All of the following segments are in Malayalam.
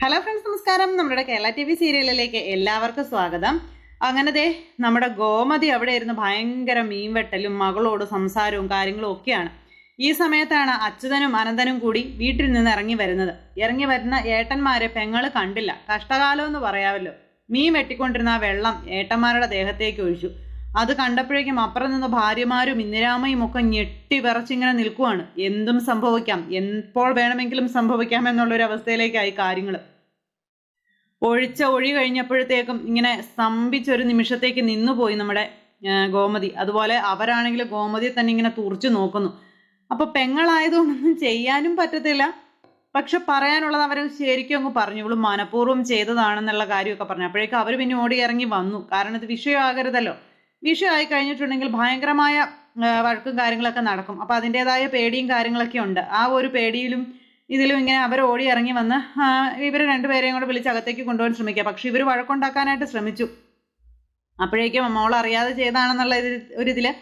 ഹലോ ഫ്രണ്ട്സ്, നമസ്കാരം. നമ്മുടെ കേരള TV സീരിയലിലേക്ക് എല്ലാവർക്കും സ്വാഗതം. അങ്ങനെ നമ്മുടെ ഗോമതി അവിടെ ഇരുന്ന് ഭയങ്കര മീൻവെട്ടലും മകളോട് സംസാരവും കാര്യങ്ങളും ഒക്കെയാണ്. ഈ സമയത്താണ് അച്യുതനും അനന്തനും കൂടി വീട്ടിൽ നിന്ന് ഇറങ്ങി വരുന്ന ഏട്ടന്മാരെ പെങ്ങള് കണ്ടില്ല. കഷ്ടകാലം എന്ന് പറയാമല്ലോ. മീൻ വെട്ടിക്കൊണ്ടിരുന്ന ആ വെള്ളം ഏട്ടന്മാരുടെ ദേഹത്തേക്ക് ഒഴിച്ചു. അത് കണ്ടപ്പോഴേക്കും അപ്പുറം നിന്ന് ഭാര്യമാരും ഇന്ദിരാമയും ഒക്കെ ഞെട്ടി വിറച്ചിങ്ങനെ നിൽക്കുവാണ്. എന്തും സംഭവിക്കാം, എപ്പോൾ വേണമെങ്കിലും സംഭവിക്കാം എന്നുള്ളൊരു അവസ്ഥയിലേക്കായി കാര്യങ്ങൾ. ഒഴി കഴിഞ്ഞപ്പോഴത്തേക്കും ഇങ്ങനെ സ്തംഭിച്ചൊരു നിമിഷത്തേക്ക് നിന്നുപോയി നമ്മുടെ ഗോമതി. അതുപോലെ അവരാണെങ്കിൽ ഗോമതിയെ തന്നെ ഇങ്ങനെ തുറച്ചു നോക്കുന്നു. അപ്പൊ പെങ്ങളായതുകൊണ്ടൊന്നും ചെയ്യാനും പറ്റത്തില്ല. പക്ഷെ പറയാനുള്ളത് അവർ ശരിക്കും അങ്ങ് പറഞ്ഞു. ഇവള് മനഃപൂർവ്വം ചെയ്തതാണെന്നുള്ള കാര്യമൊക്കെ പറഞ്ഞു. അപ്പോഴേക്കും അവർ പിന്നെ ഓടി ഇറങ്ങി വന്നു. കാരണം ഇത് വിഷയമാകരുതല്ലോ. വിഷയമായി കഴിഞ്ഞിട്ടുണ്ടെങ്കിൽ ഭയങ്കരമായ വഴക്കും കാര്യങ്ങളൊക്കെ നടക്കും. അപ്പൊ അതിൻ്റെതായ പേടിയും കാര്യങ്ങളൊക്കെ ഉണ്ട്. ആ ഒരു പേടിയിലും ഇതിലും ഇങ്ങനെ അവർ ഓടി ഇറങ്ങി വന്ന് ഇവർ രണ്ടുപേരെയും കൂടെ വിളിച്ച് അകത്തേക്ക് കൊണ്ടുപോകാൻ ശ്രമിക്കുക. പക്ഷെ ഇവർ വഴക്കുണ്ടാക്കാനായിട്ട് ശ്രമിച്ചു. അപ്പോഴേക്കും മോൾ അറിയാതെ ചെയ്താണെന്നുള്ള ഒരിതില്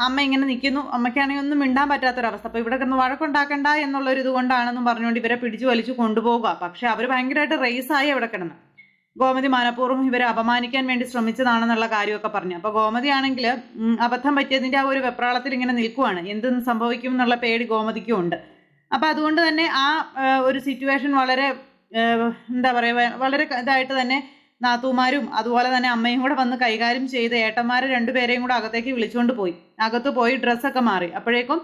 അമ്മ ഇങ്ങനെ നിൽക്കുന്നു. അമ്മയ്ക്കാണെങ്കിൽ ഒന്നും മിണ്ടാൻ പറ്റാത്തൊരവസ്ഥ. അപ്പൊ ഇവിടെ കിടന്ന് വഴക്കുണ്ടാക്കണ്ട എന്നുള്ളൊരു ഇതുകൊണ്ടാണെന്നും പറഞ്ഞുകൊണ്ട് ഇവരെ പിടിച്ചു വലിച്ചു കൊണ്ടുപോകുക. പക്ഷെ അവർ ഭയങ്കരമായിട്ട് റേസായി അവിടെ കിടന്ന്. ഗോമതി മനഃപൂർവ്വം ഇവരെ അപമാനിക്കാൻ വേണ്ടി ശ്രമിച്ചതാണെന്നുള്ള കാര്യമൊക്കെ പറഞ്ഞു. അപ്പൊ ഗോമതി ആണെങ്കിൽ അബദ്ധം പറ്റിയതിന്റെ ആ ഒരു വെപ്രാളത്തിൽ ഇങ്ങനെ നിൽക്കുവാണ്. എന്തും സംഭവിക്കും എന്നുള്ള പേടി ഗോമതിക്കും ഉണ്ട്. അപ്പൊ അതുകൊണ്ട് തന്നെ ആ ഒരു സിറ്റുവേഷൻ വളരെ എന്താ പറയുക, വളരെ ഇതായിട്ട് തന്നെ നാത്തൂമാരും അതുപോലെ തന്നെ അമ്മയും കൂടെ വന്ന് കൈകാര്യം ചെയ്ത് ഏട്ടന്മാരെ രണ്ടുപേരെയും കൂടെ അകത്തേക്ക് വിളിച്ചുകൊണ്ട് പോയി. അകത്ത് പോയി ഡ്രസ്സൊക്കെ മാറി. അപ്പോഴേക്കും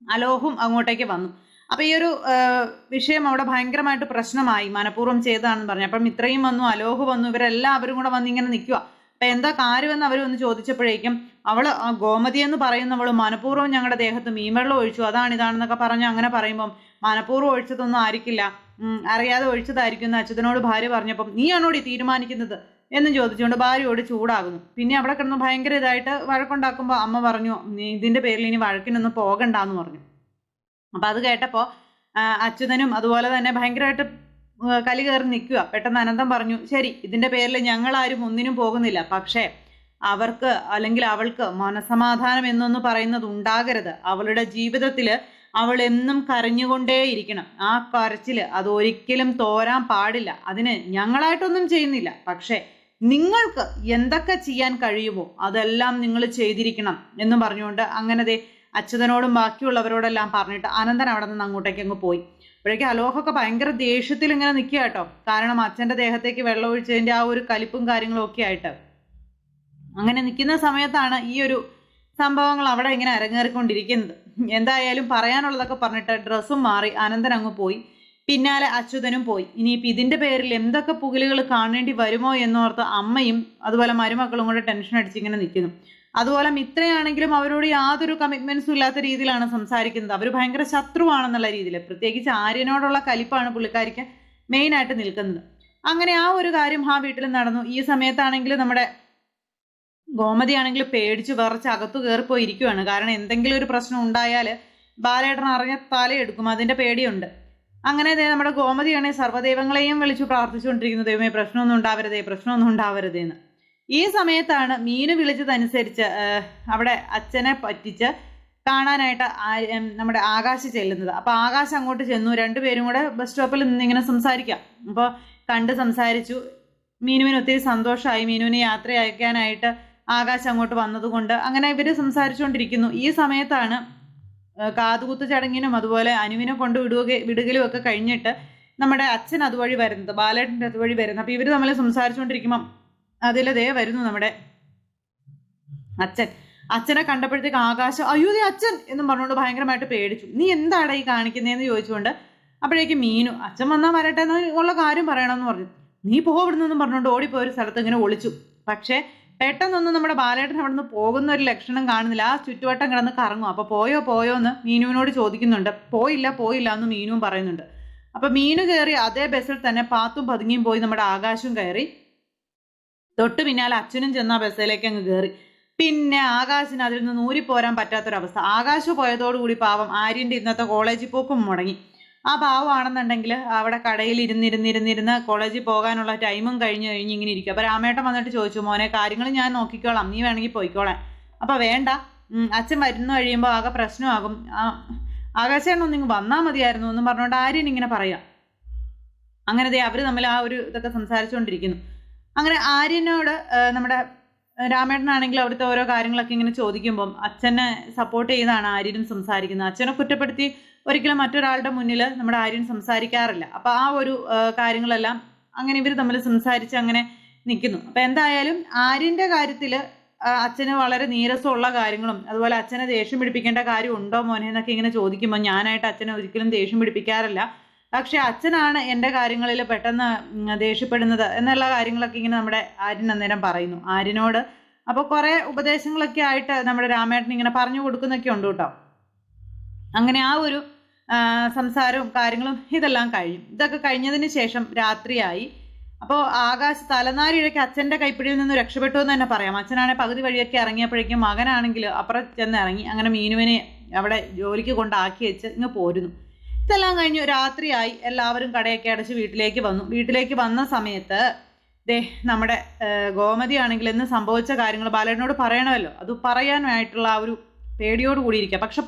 അലോഹും അങ്ങോട്ടേക്ക് വന്നു. അപ്പൊ ഈ ഒരു വിഷയം അവിടെ ഭയങ്കരമായിട്ട് പ്രശ്നമായി. മനഃപൂർവ്വം ചെയ്തതാണെന്ന് പറഞ്ഞു. അപ്പം ഇത്രയും വന്നു, അലോഹ് വന്നു, ഇവരെല്ലാവരും കൂടെ വന്ന് ഇങ്ങനെ നിൽക്കുക. അപ്പൊ എന്താ കാര്യമെന്ന് അവർ ഒന്ന് ചോദിച്ചപ്പോഴേക്കും അവള് ഗോമതി എന്ന് പറയുന്നവള് മനഃപൂർവ്വം ഞങ്ങളുടെ ദേഹത്ത് മീൻവെള്ളം ഒഴിച്ചു, ഇതാണെന്നൊക്കെ പറഞ്ഞു. അങ്ങനെ പറയുമ്പം മനഃപൂർവ്വം ഒഴിച്ചതൊന്നും ആയിരിക്കില്ല, അറിയാതെ ഒഴിച്ചതായിരിക്കും എന്ന് അച്യുതനോട് ഭാര്യ പറഞ്ഞപ്പം നീയാണോടി തീരുമാനിക്കുന്നത് എന്ന് ചോദിച്ചുകൊണ്ട് ഭാര്യയോട് ചൂടാകുന്നു. പിന്നെ അവിടെ കിടന്ന് ഭയങ്കര ഇതായിട്ട് വഴക്കുണ്ടാക്കുമ്പോൾ അമ്മ പറഞ്ഞു ഇതിന്റെ പേരിൽ ഇനി വഴക്കിനൊന്നും പോകണ്ടെന്ന് പറഞ്ഞു. അപ്പൊ അത് കേട്ടപ്പോ അച്യുതനും അതുപോലെ തന്നെ ഭയങ്കരമായിട്ട് കലി കയറി നിൽക്കുക. പെട്ടെന്ന് അനന്തം പറഞ്ഞു, ശരി, ഇതിന്റെ പേരിൽ ഞങ്ങളാരും ഒന്നിനും പോകുന്നില്ല. പക്ഷേ അവർക്ക് അല്ലെങ്കിൽ അവൾക്ക് മനസമാധാനം എന്നൊന്ന് പറയുന്നത് ഉണ്ടാകരുത്. അവളുടെ ജീവിതത്തില് അവൾ എന്നും കരഞ്ഞുകൊണ്ടേയിരിക്കണം. ആ കരച്ചില് അതൊരിക്കലും തോരാൻ പാടില്ല. അതിന് ഞങ്ങളായിട്ടൊന്നും ചെയ്യുന്നില്ല. പക്ഷേ നിങ്ങൾക്ക് എന്തൊക്കെ ചെയ്യാൻ കഴിയുമോ അതെല്ലാം നിങ്ങൾ ചെയ്തിരിക്കണം എന്നും പറഞ്ഞുകൊണ്ട് അങ്ങനെ അച്യുതനോടും ബാക്കിയുള്ളവരോടെല്ലാം പറഞ്ഞിട്ട് അനന്തൻ അവിടെ നിന്ന് അങ്ങോട്ടേക്ക് അങ്ങ് പോയി. അപ്പോഴേക്കും അലോഹൊക്കെ ഭയങ്കര ദേഷ്യത്തിൽ ഇങ്ങനെ നിൽക്കുക കേട്ടോ. കാരണം അച്ഛൻ്റെ ദേഹത്തേക്ക് വെള്ളം ഒഴിച്ചതിൻ്റെ ആ ഒരു കലിപ്പും കാര്യങ്ങളും ഒക്കെ ആയിട്ട് അങ്ങനെ നിൽക്കുന്ന സമയത്താണ് ഈ ഒരു സംഭവങ്ങൾ അവിടെ ഇങ്ങനെ അരങ്ങേറിക്കൊണ്ടിരിക്കുന്നത്. എന്തായാലും പറയാനുള്ളതൊക്കെ പറഞ്ഞിട്ട് ഡ്രസ്സും മാറി അനന്തൻ അങ്ങ് പോയി. പിന്നാലെ അച്യുതനും പോയി. ഇനിയിപ്പോൾ ഇതിൻ്റെ പേരിൽ എന്തൊക്കെ പുകിലുകൾ കാണേണ്ടി വരുമോ എന്നോർത്ത് അമ്മയും അതുപോലെ മരുമക്കളും കൂടെ ടെൻഷൻ അടിച്ചിങ്ങനെ നിൽക്കുന്നു. അതുപോലെ മിത്രയാണെങ്കിലും അവരോട് യാതൊരു കമ്മിറ്റ്മെന്റ്സും ഇല്ലാത്ത രീതിയിലാണ് സംസാരിക്കുന്നത്. അവർ ഭയങ്കര ശത്രുവാണെന്നുള്ള രീതിയിൽ, പ്രത്യേകിച്ച് ആര്യനോടുള്ള കലിപ്പാണ് പുള്ളിക്കാരിക്ക് മെയിനായിട്ട് നിൽക്കുന്നത്. അങ്ങനെ ആ ഒരു കാര്യം ആ വീട്ടിൽ നടന്നു. ഈ സമയത്താണെങ്കിൽ നമ്മുടെ ഗോമതി ആണെങ്കിൽ പേടിച്ച് വിറച്ച് അകത്തു കയറിപ്പോയി ഇരിക്കുവാണ്. കാരണം എന്തെങ്കിലും ഒരു പ്രശ്നം ഉണ്ടായാൽ ബാലേട്ടൻ അറിഞ്ഞ തലയെടുക്കും, അതിന്റെ പേടിയുണ്ട്. അങ്ങനെ നമ്മുടെ ഗോമതിയാണെങ്കിൽ സർവ്വദൈവങ്ങളെയും വിളിച്ചു പ്രാർത്ഥിച്ചുകൊണ്ടിരിക്കുന്നത്, ദൈവമേ പ്രശ്നമൊന്നും ഉണ്ടാവരുതേ എന്ന്. ഈ സമയത്താണ് മീന് വിളിച്ചതനുസരിച്ച് അവിടെ അച്ഛനെ പറ്റിച്ച് കാണാനായിട്ട് നമ്മുടെ ആകാശ് ചെല്ലുന്നത്. അപ്പൊ ആകാശ് അങ്ങോട്ട് ചെന്നു. രണ്ടുപേരും കൂടെ ബസ് സ്റ്റോപ്പിൽ നിന്ന് ഇങ്ങനെ സംസാരിക്കാം. അപ്പോൾ കണ്ട് സംസാരിച്ചു. മീനുവിന് ഒത്തിരി സന്തോഷമായി. മീനുവിനെ യാത്ര അയക്കാനായിട്ട് ആകാശ് അങ്ങോട്ട് വന്നതുകൊണ്ട് അങ്ങനെ ഇവര് സംസാരിച്ചുകൊണ്ടിരിക്കുന്നു. ഈ സമയത്താണ് കാതുകുത്ത് ചടങ്ങിനും അതുപോലെ അനുവിനെ കൊണ്ട് വിടുകലും ഒക്കെ കഴിഞ്ഞിട്ട് നമ്മുടെ അച്ഛൻ അതുവഴി വരുന്നത്, ബാലേട്ടൻ്റെ അതുവഴി വരുന്നത്. അപ്പൊ ഇവര് തമ്മിൽ സംസാരിച്ചുകൊണ്ടിരിക്കുമ്പം അതിലതേ വരുന്നു നമ്മുടെ അച്ഛനെ കണ്ടപ്പോഴത്തേക്ക് ആകാശം അയ്യോ അച്ഛൻ എന്നും പറഞ്ഞുകൊണ്ട് ഭയങ്കരമായിട്ട് പേടിച്ചു. നീ എന്താണ് ഈ കാണിക്കുന്നതെന്ന് ചോദിച്ചുകൊണ്ട് അപ്പോഴേക്കും മീനു അച്ഛൻ വന്നാൽ വരട്ടെ എന്നുള്ള കാര്യം പറയണമെന്ന് പറഞ്ഞു. നീ പോവിടുന്നെന്നും പറഞ്ഞുകൊണ്ട് ഓടിപ്പോയ ഒരു സ്ഥലത്ത് ഇങ്ങനെ ഒളിച്ചു. പക്ഷെ പെട്ടെന്നൊന്നും നമ്മുടെ ബാലേട്ടൻ അവിടെ നിന്ന് പോകുന്ന ഒരു ലക്ഷണം കാണുന്നില്ല. ആ ചുറ്റുവട്ടം കിടന്ന് കറങ്ങും. അപ്പൊ പോയോ എന്ന് മീനുവിനോട് ചോദിക്കുന്നുണ്ട്. പോയില്ല എന്ന് മീനുവും പറയുന്നുണ്ട്. അപ്പൊ മീനു കയറി അതേ ബസ്സിൽ തന്നെ പാത്തും പതുങ്ങിയും പോയി നമ്മുടെ ആകാശവും കയറി. തൊട്ട് പിന്നാലെ അച്ഛനും ചെന്ന ബസ്സിലേക്ക് അങ്ങ് കയറി. പിന്നെ ആകാശിന് അതിൽ നിന്ന് ഊരിപ്പോരാൻ പറ്റാത്തൊരവസ്ഥ. ആകാശ് പോയതോടുകൂടി പാവം ആര്യൻ്റെ ഇന്നത്തെ കോളേജിൽ പോക്കും മുടങ്ങി. ആ പാവമാണെന്നുണ്ടെങ്കിൽ അവിടെ കടയിൽ ഇരുന്നിരുന്ന് കോളേജിൽ പോകാനുള്ള ടൈമും കഴിഞ്ഞ് ഇങ്ങനെ ഇരിക്കും. അപ്പൊ രാമേട്ടൻ വന്നിട്ട് ചോദിച്ചു, മോനെ കാര്യങ്ങൾ ഞാൻ നോക്കിക്കോളാം, നീ വേണമെങ്കിൽ പോയിക്കോളാം. അപ്പൊ വേണ്ട, അച്ഛൻ വരുന്ന കഴിയുമ്പോൾ ആകെ പ്രശ്നമാകും, ആകാശേട്ടൻ ഒന്നിങ്ങ് വന്നാൽ മതിയായിരുന്നു എന്നും പറഞ്ഞുകൊണ്ട് ആര്യൻ ഇങ്ങനെ പറയാം. അങ്ങനെ ദേ അവർ തമ്മിൽ ആ ഒരു ഇതൊക്കെ സംസാരിച്ചുകൊണ്ടിരിക്കുന്നു. അങ്ങനെ ആര്യനോട് നമ്മുടെ രാമേട്ടനാണെങ്കിൽ അവിടുത്തെ ഓരോ കാര്യങ്ങളൊക്കെ ഇങ്ങനെ ചോദിക്കുമ്പം അച്ഛനെ സപ്പോർട്ട് ചെയ്താണ് ആര്യനും സംസാരിക്കുന്നത്. അച്ഛനെ കുറ്റപ്പെടുത്തി ഒരിക്കലും മറ്റൊരാളുടെ മുന്നിൽ നമ്മുടെ ആര്യൻ സംസാരിക്കാറില്ല. അപ്പം ആ ഒരു കാര്യങ്ങളെല്ലാം അങ്ങനെ ഇവർ തമ്മിൽ സംസാരിച്ച് അങ്ങനെ നിൽക്കുന്നു. അപ്പം എന്തായാലും ആര്യൻ്റെ കാര്യത്തിൽ അച്ഛന് വളരെ നീരസമുള്ള കാര്യങ്ങളും അതുപോലെ അച്ഛനെ ദേഷ്യം പിടിപ്പിക്കേണ്ട കാര്യം ഉണ്ടോ മോനെ എന്നൊക്കെ ഇങ്ങനെ ചോദിക്കുമ്പോൾ ഞാനായിട്ട് അച്ഛനെ ഒരിക്കലും ദേഷ്യം പിടിപ്പിക്കാറില്ല, പക്ഷെ അച്ഛനാണ് എൻ്റെ കാര്യങ്ങളിൽ പെട്ടെന്ന് ദേഷ്യപ്പെടുന്നത് എന്നുള്ള കാര്യങ്ങളൊക്കെ ഇങ്ങനെ നമ്മുടെ ആര്യൻ അന്നേരം പറയുന്നു ആര്യനോട്. അപ്പോൾ കുറേ ഉപദേശങ്ങളൊക്കെ ആയിട്ട് നമ്മുടെ രാമേട്ടൻ ഇങ്ങനെ പറഞ്ഞു കൊടുക്കുന്നൊക്കെ ഉണ്ട് കേട്ടോ. അങ്ങനെ ആ ഒരു സംസാരവും കാര്യങ്ങളും ഇതെല്ലാം കഴിഞ്ഞു. ഇതൊക്കെ കഴിഞ്ഞതിന് ശേഷം രാത്രിയായി. അപ്പോൾ തലനാരിഴയ്ക്ക് അച്ഛൻ്റെ കൈപ്പിടിയിൽ നിന്ന് രക്ഷപ്പെട്ടു എന്ന് തന്നെ പറയാം. അച്ഛനാണെങ്കിൽ പകുതി വഴിയൊക്കെ ഇറങ്ങിയപ്പോഴേക്കും മകനാണെങ്കിൽ അപ്പുറം ചെന്ന് ഇറങ്ങി അങ്ങനെ മീനുവിനെ അവിടെ ജോലിക്ക് കൊണ്ടാക്കി വെച്ച് ഇങ്ങ് പോരുന്നു. ഇതെല്ലാം കഴിഞ്ഞു രാത്രിയായി. എല്ലാവരും കടയൊക്കെ അടച്ച് വീട്ടിലേക്ക് വന്നു. വീട്ടിലേക്ക് വന്ന സമയത്ത് നമ്മുടെ ഗോമതി ആണെങ്കിൽ ഇന്ന് സംഭവിച്ച കാര്യങ്ങൾ ബാലേട്ടനോട് പറയണമല്ലോ. അത് പറയാനായിട്ടുള്ള ആ ഒരു പേടിയോട് കൂടിയിരിക്കുക. പക്ഷെ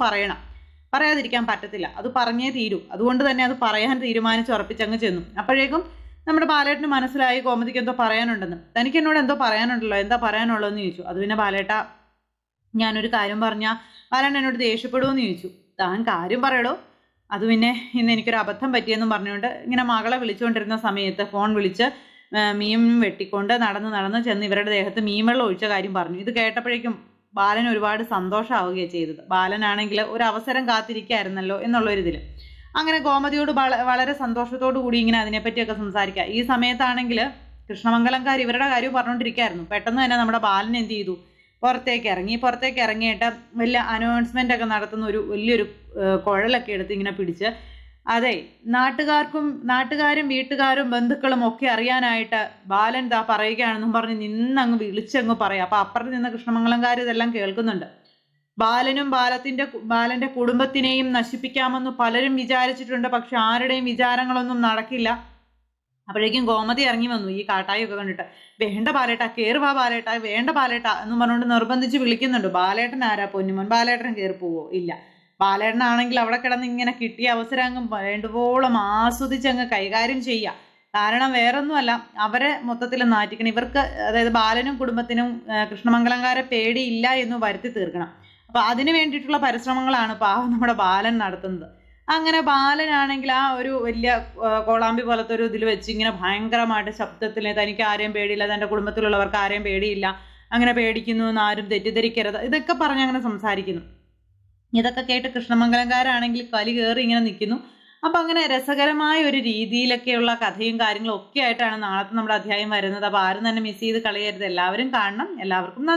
പറയാതിരിക്കാൻ പറ്റത്തില്ല, അത് പറഞ്ഞേ തീരൂ. അതുകൊണ്ട് തന്നെ അത് പറയാൻ തീരുമാനിച്ച് ഉറപ്പിച്ചങ്ങ് ചെന്നു. അപ്പോഴേക്കും നമ്മുടെ ബാലേട്ടന് മനസ്സിലായി ഗോമതിക്ക് എന്തോ പറയാനുണ്ടെന്ന്. തനിക്ക് എന്നോട് എന്തോ പറയാനുണ്ടല്ലോ, എന്താ പറയാനുള്ളതെന്ന് ചോദിച്ചു. അത് പിന്നെ ബാലേട്ട ഞാനൊരു കാര്യം പറഞ്ഞാൽ ബാലേട്ടൻ എന്നോട് ദേഷ്യപ്പെടുമെന്ന് ചോദിച്ചു. താൻ കാര്യം പറയടോ. അത് പിന്നെ ഇന്ന് എനിക്കൊരു അബദ്ധം പറ്റിയെന്നും പറഞ്ഞുകൊണ്ട് ഇങ്ങനെ മകളെ വിളിച്ചുകൊണ്ടിരുന്ന സമയത്ത് ഫോൺ വിളിച്ച് മീൻ വെട്ടിക്കൊണ്ട് നടന്ന് ചെന്ന് ഇവരുടെ ദേഹത്ത് മീൻ വെള്ളം ഒഴിച്ച കാര്യം പറഞ്ഞു. ഇത് കേട്ടപ്പോഴേക്കും ബാലൻ ഒരുപാട് സന്തോഷമാവുകയാണ് ചെയ്തത്. ബാലനാണെങ്കിൽ ഒരു അവസരം കാത്തിരിക്കുകയായിരുന്നല്ലോ എന്നുള്ളൊരിതിൽ അങ്ങനെ ഗോമതിയോട് വളരെ സന്തോഷത്തോടു കൂടി ഇങ്ങനെ അതിനെപ്പറ്റിയൊക്കെ സംസാരിക്കുക. ഈ സമയത്താണെങ്കിൽ കൃഷ്ണമംഗലംകാർ ഇവരുടെ കാര്യം പറഞ്ഞുകൊണ്ടിരിക്കുകയായിരുന്നു. പെട്ടെന്ന് തന്നെ നമ്മുടെ ബാലൻ എന്ത് ചെയ്തു, പുറത്തേക്ക് ഇറങ്ങിയിട്ട് വലിയ അനൗൺസ്മെൻ്റ് ഒക്കെ നടത്തുന്ന വലിയൊരു കുഴലൊക്കെ എടുത്ത് ഇങ്ങനെ പിടിച്ച് അതെ നാട്ടുകാരും വീട്ടുകാരും ബന്ധുക്കളും ഒക്കെ അറിയാനായിട്ട് ബാലൻ പറയുകയാണെന്നും പറഞ്ഞ് നിന്നങ്ങ് വിളിച്ചങ്ങ് പറയാം. അപ്പം അപ്പുറത്ത് നിന്ന് കൃഷ്ണമംഗലംകാർ ഇതെല്ലാം കേൾക്കുന്നുണ്ട്. ബാലന്റെ കുടുംബത്തിനെയും നശിപ്പിക്കാമെന്ന് പലരും വിചാരിച്ചിട്ടുണ്ട്, പക്ഷെ ആരുടെയും വിചാരങ്ങളൊന്നും നടക്കില്ല. അപ്പോഴേക്കും ഗോമതി ഇറങ്ങി വന്നു ഈ കാട്ടായൊക്കെ കണ്ടിട്ട്. വേണ്ട ബാലേട്ട, കയറുവാ ബാലേട്ട, വേണ്ട ബാലേട്ട എന്നും പറഞ്ഞുകൊണ്ട് നിർബന്ധിച്ച് വിളിക്കുന്നുണ്ട്. ബാലേട്ടൻ ആരാ പൊന്നുമോൻ, ബാലേട്ടൻ കയറി പോവോ? ഇല്ല. ബാലേട്ടനാണെങ്കിൽ അവിടെ കിടന്ന് ഇങ്ങനെ കിട്ടിയ അവസരം അങ്ങ് വേണ്ടുവോളം ആസ്വദിച്ചങ്ങ് കൈകാര്യം ചെയ്യുക. കാരണം വേറൊന്നുമല്ല, അവരെ മൊത്തത്തിൽ നാറ്റിക്കണം. ഇവർക്ക് അതായത് ബാലനും കുടുംബത്തിനും കൃഷ്ണമംഗലംകാരെ പേടിയില്ല എന്ന് വരുത്തി തീർക്കണം. അപ്പം അതിനു വേണ്ടിയിട്ടുള്ള പരിശ്രമങ്ങളാണ് പാവം നമ്മുടെ ബാലൻ നടത്തുന്നത്. അങ്ങനെ ബാലനാണെങ്കിൽ ആ ഒരു വലിയ കോളാമ്പി പോലത്തെ ഒരു ഇതിൽ വെച്ച് ഇങ്ങനെ ഭയങ്കരമായിട്ട് ശബ്ദത്തിൽ തനിക്ക് ആരെയും പേടിയില്ല, തൻ്റെ കുടുംബത്തിലുള്ളവർക്ക് ആരെയും പേടിയില്ല, അങ്ങനെ പേടിക്കുന്നു എന്ന് ആരും തെറ്റിദ്ധരിക്കരുത്, ഇതൊക്കെ പറഞ്ഞ് അങ്ങനെ സംസാരിക്കുന്നു. ഇതൊക്കെ കേട്ട് കൃഷ്ണമംഗലംകാരാണെങ്കിൽ കലി കയറി ഇങ്ങനെ നിൽക്കുന്നു. അപ്പം അങ്ങനെ രസകരമായ ഒരു രീതിയിലൊക്കെയുള്ള കഥയും കാര്യങ്ങളും ഒക്കെ ആയിട്ടാണ് നാളത്തെ നമ്മുടെ അധ്യായം വരുന്നത്. അപ്പോൾ ആരും തന്നെ മിസ് ചെയ്ത് കളയരുത്, എല്ലാവരും കാണണം. എല്ലാവർക്കും